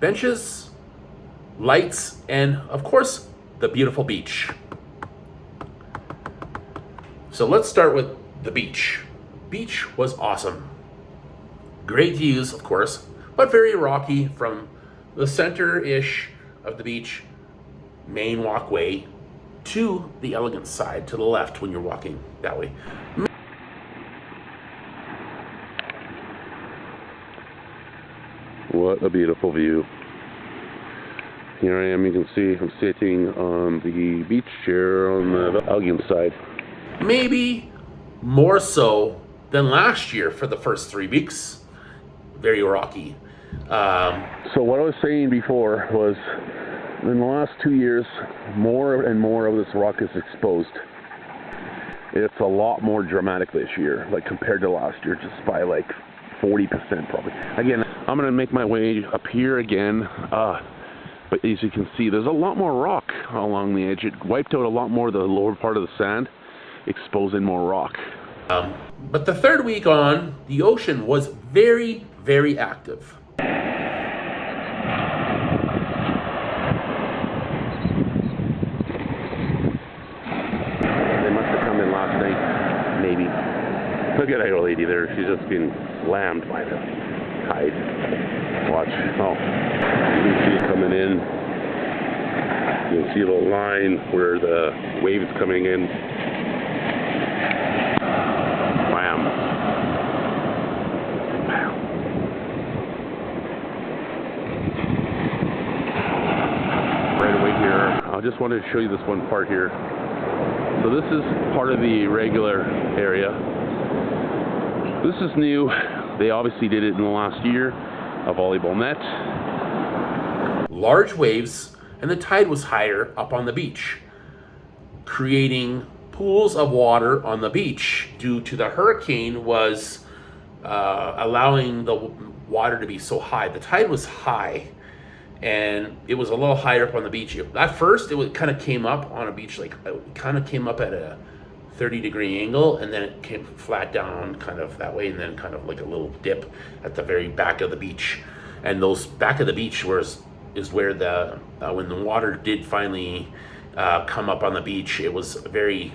benches, lights, and of course, the beautiful beach. So let's start with the beach. Beach was awesome. Great views, of course, but very rocky from the center-ish of the beach main walkway to the elegant side to the left when you're walking that way. What a beautiful view. Here I am, you can see I'm sitting on the beach chair on the elegant side. Maybe more so than last year for the first 3 weeks. Very rocky. So what I was saying before was, in the last 2 years, more and more of this rock is exposed. It's a lot more dramatic this year, like compared to last year, just by like 40% probably. Again, I'm gonna make my way up here again, but as you can see, there's a lot more rock along the edge. It wiped out a lot more of the lower part of the sand, exposing more rock. But the third week on, the ocean was very, very active. Look at that old lady there. She's just been slammed by the tide. Watch. Oh, you can see it coming in. You can see a little line where the wave is coming in. Wham. Right away here, I just wanted to show you this one part here. So this is part of the regular area. This is new. They obviously did it in the last year, a volleyball net. Large waves, and the tide was higher up on the beach, creating pools of water on the beach due to the hurricane was allowing the water to be so high. The tide was high, and it was a little higher up on the beach. At first, it kind of came up on a beach, like it kind of came up at a 30-degree angle, and then it came flat down kind of that way, and then kind of like a little dip at the very back of the beach. And those back of the beach is where the when the water did finally come up on the beach, it was very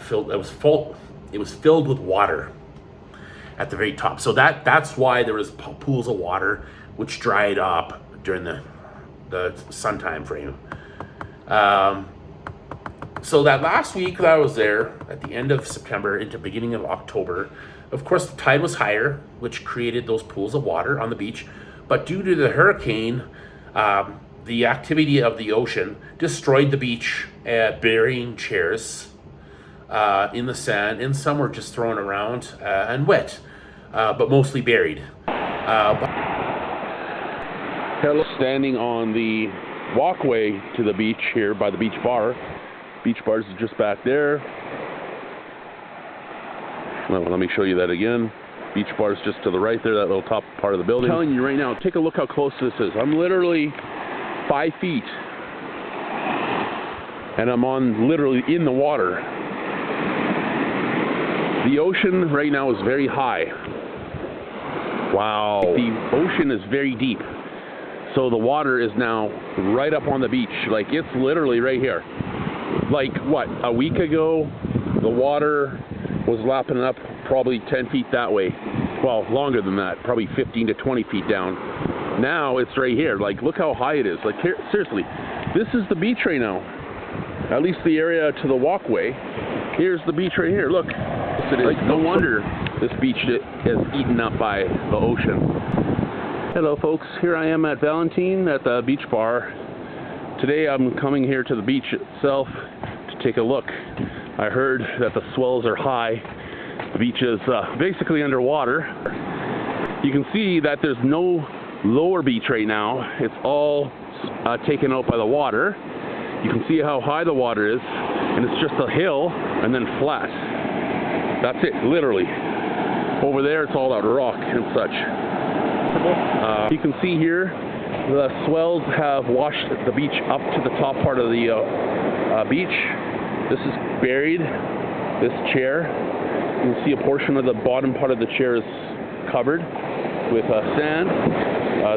filled. It was full. It was filled with water at the very top. So that's why there was pools of water which dried up during the sun time frame. So that last week that I was there, at the end of September into beginning of October, of course the tide was higher, which created those pools of water on the beach. But due to the hurricane, the activity of the ocean destroyed the beach, burying chairs in the sand, and some were just thrown around and wet, but mostly buried. Standing on the walkway to the beach here by the beach bar. Beach bars is just back there. Well, let me show you that again. Beach bars just to the right there, that little top part of the building. I'm telling you right now, take a look how close this is. I'm literally 5 feet, and I'm on literally in the water. The ocean right now is very high. Wow. The ocean is very deep. So the water is now right up on the beach. Like, it's literally right here. Like, what, a week ago, the water was lapping up probably 10 feet that way. Well, longer than that, probably 15 to 20 feet down. Now it's right here. Like, look how high it is. Like, here, seriously, this is the beach right now. At least the area to the walkway. Here's the beach right here. Look. Like, no wonder this beach is eaten up by the ocean. Hello folks, here I am at Valentin at the beach bar. Today I'm coming here to the beach itself to take a look. I heard that the swells are high. The beach is basically underwater. You can see that there's no lower beach right now. It's all taken out by the water. You can see how high the water is, and it's just a hill and then flat. That's it, literally. Over there it's all out rock and such. You can see here the swells have washed the beach up to the top part of the beach. This is buried, this chair. You can see a portion of the bottom part of the chair is covered with sand.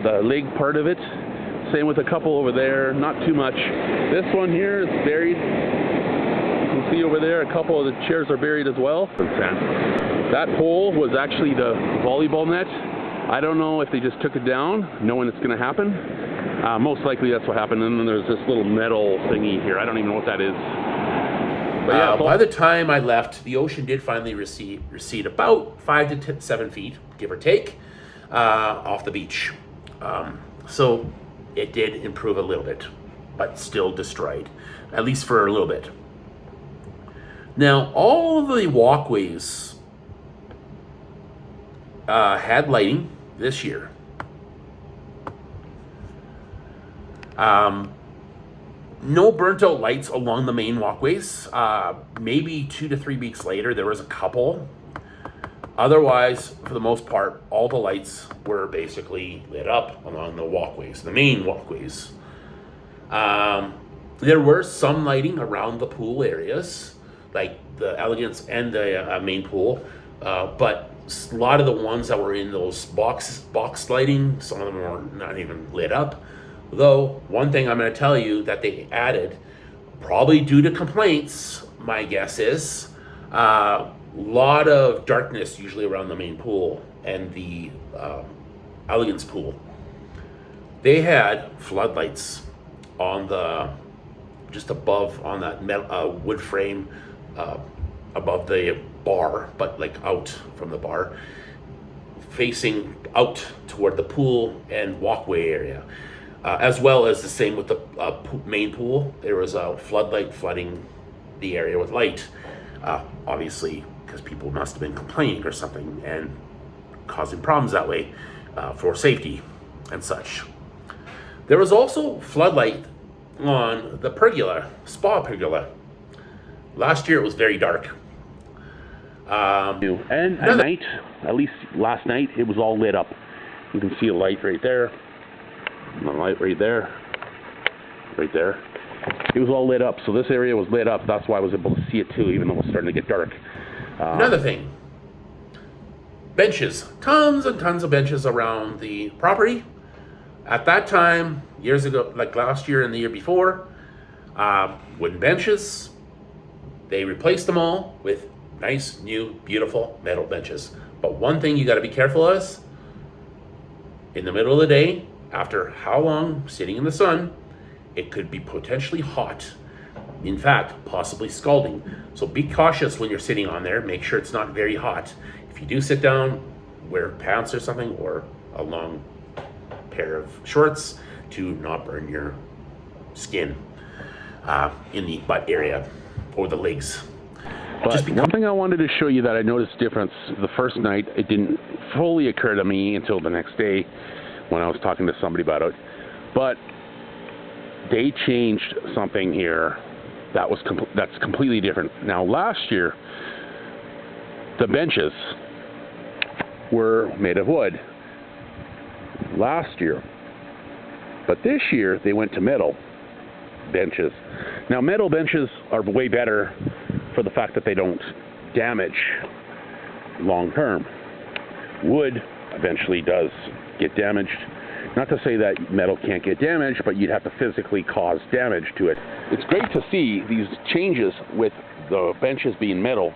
the leg part of it. Same with a couple over there, not too much. This one here is buried. You can see over there a couple of the chairs are buried as well. That pole was actually the volleyball net. I don't know if they just took it down, knowing it's going to happen. Most likely that's what happened. And then there's this little metal thingy here. I don't even know what that is. But yeah, by the time I left, the ocean did finally recede about 5 to 7 feet, give or take, off the beach. So it did improve a little bit, but still destroyed, at least for a little bit. Now, all of the walkways had lighting this year. No burnt out lights along the main walkways. Maybe 2 to 3 weeks later, there was a couple. Otherwise, for the most part, all the lights were basically lit up along the walkways, the main walkways. There were some lighting around the pool areas, like the Elegance and the main pool, but a lot of the ones that were in those box lighting, some of them were not even lit up. Though, one thing I'm going to tell you that they added, probably due to complaints, my guess is, a lot of darkness usually around the main pool and the Elegance pool. They had floodlights on just above on that metal, wood frame above the bar, but like out from the bar, facing out toward the pool and walkway area. As well as the same with the main pool. There was a floodlight flooding the area with light, obviously because people must have been complaining or something and causing problems that way for safety and such. There was also floodlight on the pergola, spa pergola. Last year it was very dark. And at night, at least last night, it was all lit up. You can see a light right there. And the light right there, it was all lit up. So this area was lit up. That's why I was able to see it too, even though it was starting to get dark. Another thing, benches, tons and tons of benches around the property. At that time, years ago, like last year and the year before, wooden benches. They replaced them all with nice, new, beautiful metal benches. But one thing you got to be careful is, in the middle of the day, after how long sitting in the sun, it could be potentially hot. In fact, possibly scalding. So be cautious when you're sitting on there. Make sure it's not very hot. If you do sit down, wear pants or something, or a long pair of shorts to not burn your skin in the butt area or the legs. But one thing I wanted to show you that I noticed difference the first night, it didn't fully occur to me until the next day when I was talking to somebody about it, but they changed something here that's completely different. Now, last year, the benches were made of wood. Last year, but this year they went to metal benches. Now, metal benches are way better for the fact that they don't damage long term. Wood eventually does get damaged. Not to say that metal can't get damaged, but you'd have to physically cause damage to it. It's great to see these changes with the benches being metal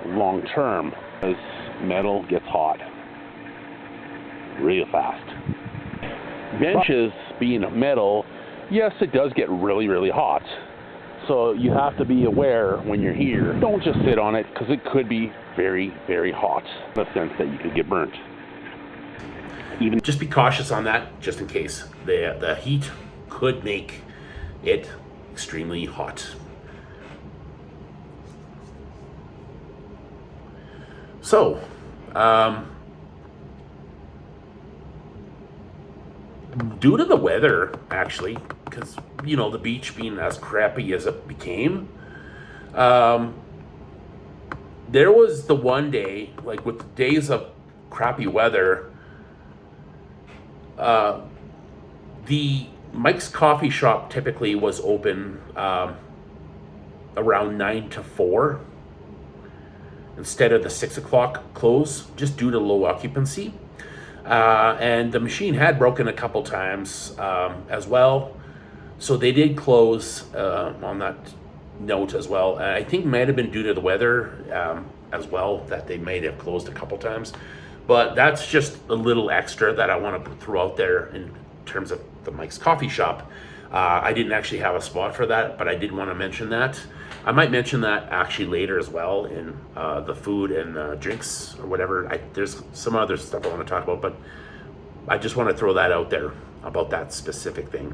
long term, as metal gets hot real fast. Benches being metal, yes, it does get really, really hot. So you have to be aware when you're here. Don't just sit on it, because it could be very, very hot, in the sense that you could get burnt. Even just be cautious on that, just in case. The heat could make it extremely hot. So, due to the weather, actually, because, the beach being as crappy as it became, there was the one day, like with the days of crappy weather, the Mike's Coffee Shop typically was open around 9 to 4 instead of the 6 o'clock close, just due to low occupancy. And the machine had broken a couple times as well. So they did close on that note as well. I think it might have been due to the weather as well, that they may have closed a couple times. But that's just a little extra that I want to throw out there in terms of the Mike's Coffee Shop. I didn't actually have a spot for that, but I did want to mention that. I might mention that actually later as well in the food and drinks or whatever. There's some other stuff I want to talk about, but I just want to throw that out there about that specific thing.